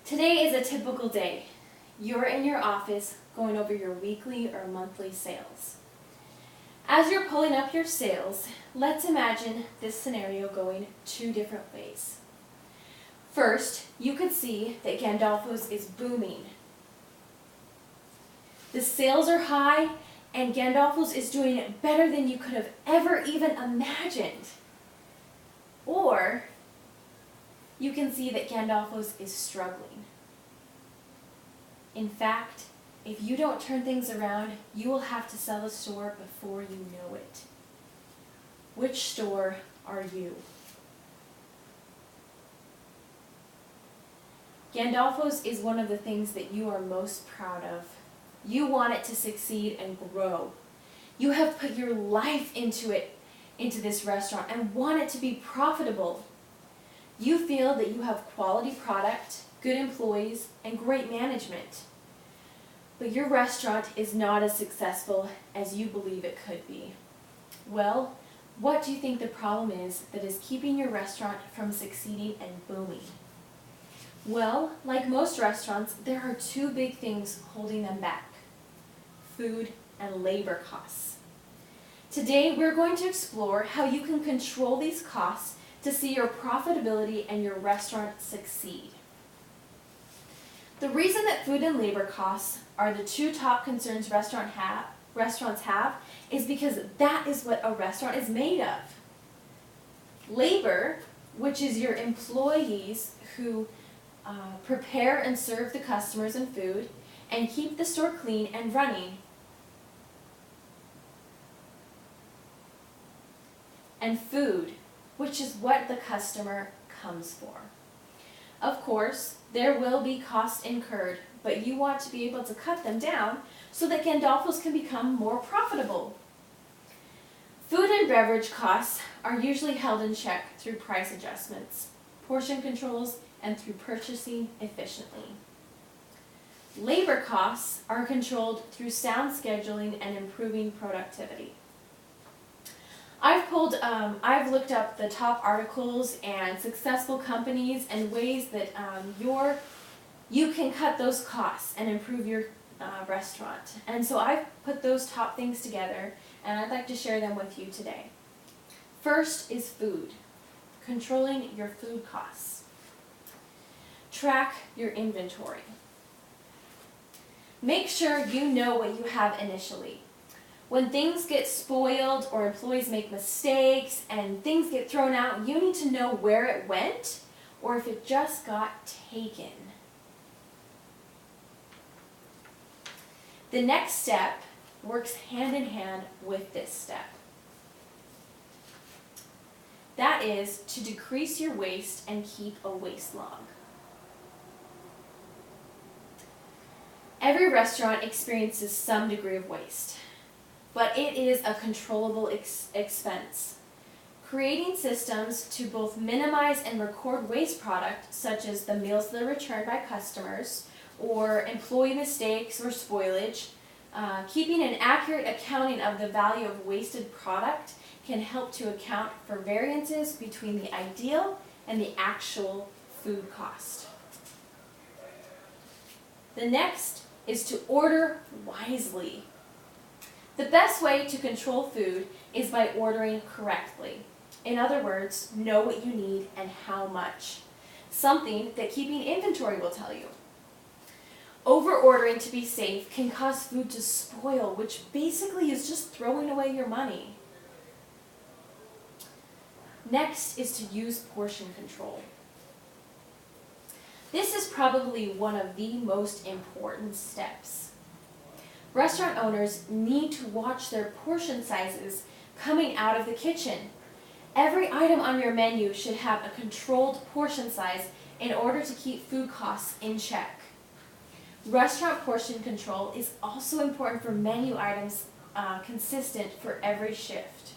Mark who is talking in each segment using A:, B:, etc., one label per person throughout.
A: Today is a typical day. You're in your office going over your weekly or monthly sales. As you're pulling up your sales, let's imagine this scenario going two different ways. First, you could see that Gandolfo's is booming. The sales are high and Gandolfo's is doing better than you could have ever even imagined. Or you can see that Gandolfo's is struggling. In fact, if you don't turn things around, you will have to sell the store before you know it. Which store are you? Gandolfo's is one of the things that you are most proud of. You want it to succeed and grow. You have put your life into this restaurant, and want it to be profitable. You feel that you have quality product, good employees, and great management. But your restaurant is not as successful as you believe it could be. Well, what do you think the problem is that is keeping your restaurant from succeeding and booming? Well, like most restaurants, there are two big things holding them back: food and labor costs. Today, we're going to explore how you can control these costs to see your profitability and your restaurant succeed. The reason that food and labor costs are the two top concerns restaurants have is because that is what a restaurant is made of. Labor, which is your employees who prepare and serve the customers and food and keep the store clean and running. And food, which is what the customer comes for. Of course, there will be costs incurred, but you want to be able to cut them down so that Gandolfo's can become more profitable. Food and beverage costs are usually held in check through price adjustments, portion controls, and through purchasing efficiently. Labor costs are controlled through sound scheduling and improving productivity. I've looked up the top articles and successful companies and ways that you can cut those costs and improve your restaurant. And so I've put those top things together, and I'd like to share them with you today. First is food, controlling your food costs. Track your inventory. Make sure you know what you have initially. When things get spoiled or employees make mistakes and things get thrown out, you need to know where it went or if it just got taken. The next step works hand in hand with this step. That is to decrease your waste and keep a waste log. Every restaurant experiences some degree of waste, but it is a controllable expense. Creating systems to both minimize and record waste product, such as the meals that are returned by customers, or employee mistakes or spoilage, keeping an accurate accounting of the value of wasted product can help to account for variances between the ideal and the actual food cost. The next is to order wisely. The best way to control food is by ordering correctly. In other words, know what you need and how much. Something that keeping inventory will tell you. Over-ordering to be safe can cause food to spoil, which basically is just throwing away your money. Next is to use portion control. This is probably one of the most important steps. Restaurant owners need to watch their portion sizes coming out of the kitchen. Every item on your menu should have a controlled portion size in order to keep food costs in check. Restaurant portion control is also important for menu items consistent for every shift.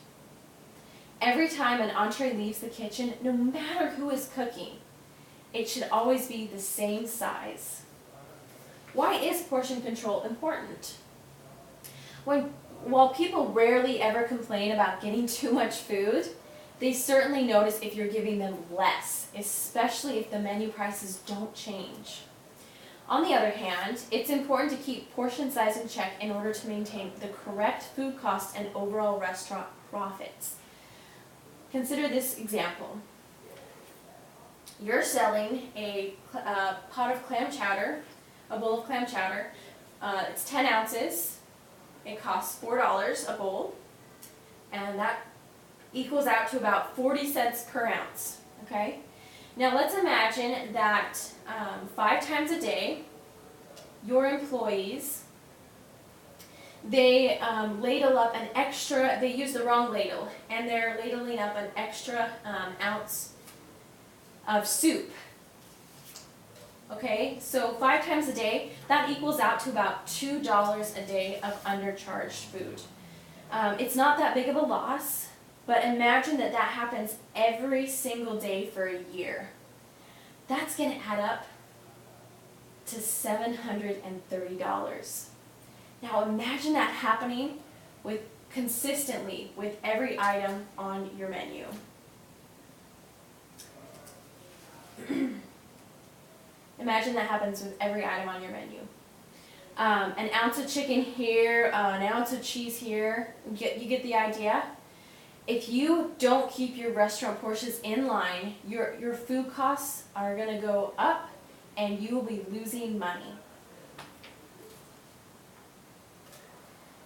A: Every time an entree leaves the kitchen, no matter who is cooking, it should always be the same size. Why is portion control important? While people rarely ever complain about getting too much food, they certainly notice if you're giving them less, especially if the menu prices don't change. On the other hand, it's important to keep portion size in check in order to maintain the correct food cost and overall restaurant profits. Consider this example. You're selling a pot of clam chowder, a bowl of clam chowder. It's 10 ounces. It costs $4 a bowl, and that equals out to about 40 cents per ounce, okay? Now let's imagine that 5 times a day, your employees, they ladle up an extra, they use the wrong ladle, and they're ladling up an extra ounce of soup. Okay, so 5 times a day, that equals out to about $2 a day of undercharged food. It's not that big of a loss, but imagine that that happens every single day for a year. That's going to add up to $730. Now imagine that happening consistently with every item on your menu. Imagine that happens with every item on your menu. An ounce of chicken here, an ounce of cheese here. You get the idea? If you don't keep your restaurant portions in line, your food costs are going to go up and you will be losing money.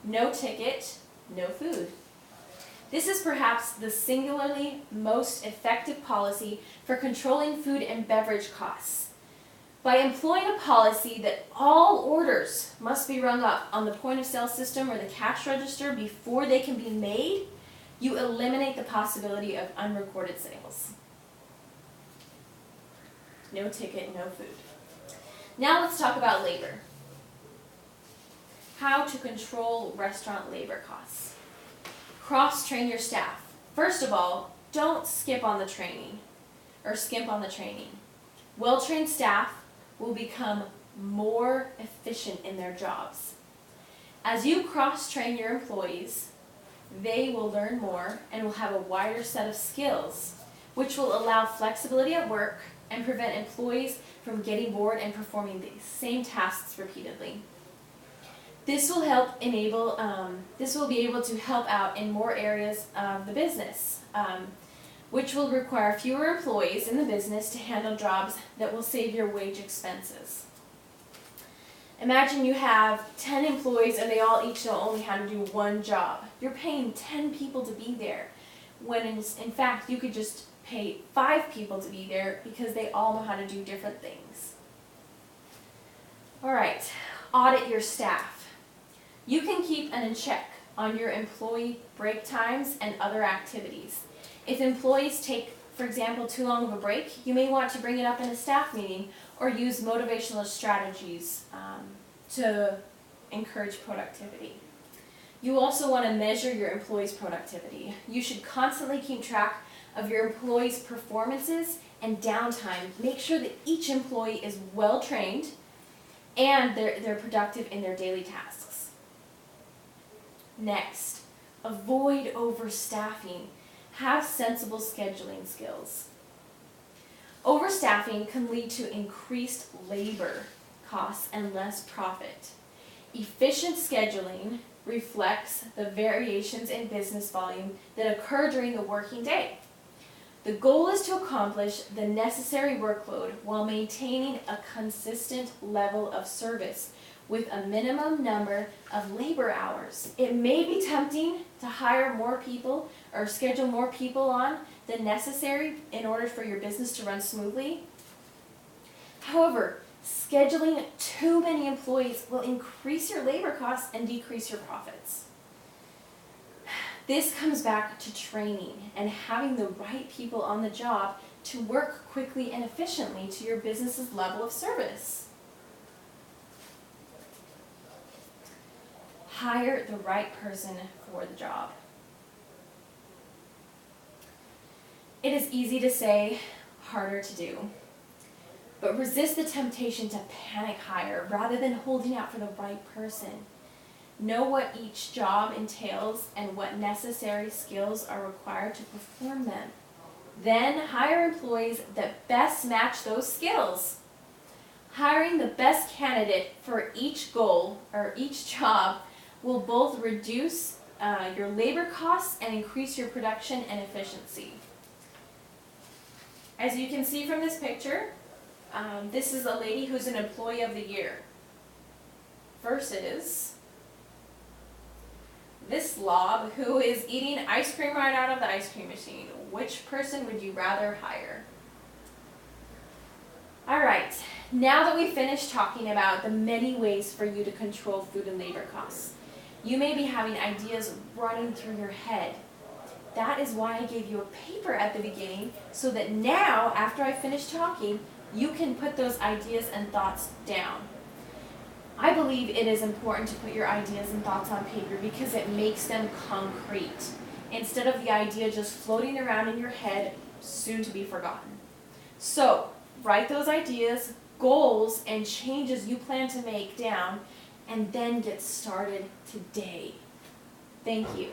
A: No ticket, no food. This is perhaps the singularly most effective policy for controlling food and beverage costs. By employing a policy that all orders must be rung up on the point of sale system or the cash register before they can be made, you eliminate the possibility of unrecorded sales. No ticket, no food. Now let's talk about labor. How to control restaurant labor costs. Cross-train your staff. First of all, don't skip on the training or skimp on the training. Well-trained staff will become more efficient in their jobs. As you cross-train your employees, they will learn more and will have a wider set of skills, which will allow flexibility at work and prevent employees from getting bored and performing the same tasks repeatedly. This will be able to help out in more areas of the business, which will require fewer employees in the business to handle jobs that will save your wage expenses. Imagine you have 10 employees and they all each know only how to do one job. You're paying 10 people to be there, when in fact you could just pay 5 people to be there because they all know how to do different things. All right, audit your staff. You can keep an in check on your employee break times and other activities. If employees take, for example, too long of a break, you may want to bring it up in a staff meeting or use motivational strategies to encourage productivity. You also want to measure your employees' productivity. You should constantly keep track of your employees' performances and downtime. Make sure that each employee is well trained and they're productive in their daily tasks. Next, avoid overstaffing. Have sensible scheduling skills. Overstaffing can lead to increased labor costs and less profit. Efficient scheduling reflects the variations in business volume that occur during the working day. The goal is to accomplish the necessary workload while maintaining a consistent level of service with a minimum number of labor hours. It may be tempting to hire more people or schedule more people on than necessary in order for your business to run smoothly. However, scheduling too many employees will increase your labor costs and decrease your profits. This comes back to training and having the right people on the job to work quickly and efficiently to your business's level of service. Hire the right person for the job. It is easy to say, harder to do. But resist the temptation to panic hire rather than holding out for the right person. Know what each job entails and what necessary skills are required to perform them. Then hire employees that best match those skills. Hiring the best candidate for each goal or each job will both reduce your labor costs and increase your production and efficiency. As you can see from this picture, this is a lady who's an employee of the year versus this slob who is eating ice cream right out of the ice cream machine. Which person would you rather hire? Alright, now that we've finished talking about the many ways for you to control food and labor costs, you may be having ideas running through your head. That is why I gave you a paper at the beginning, so that now, after I finish talking, you can put those ideas and thoughts down. I believe it is important to put your ideas and thoughts on paper because it makes them concrete, instead of the idea just floating around in your head, soon to be forgotten. So, write those ideas, goals, and changes you plan to make down, and then get started today. Thank you.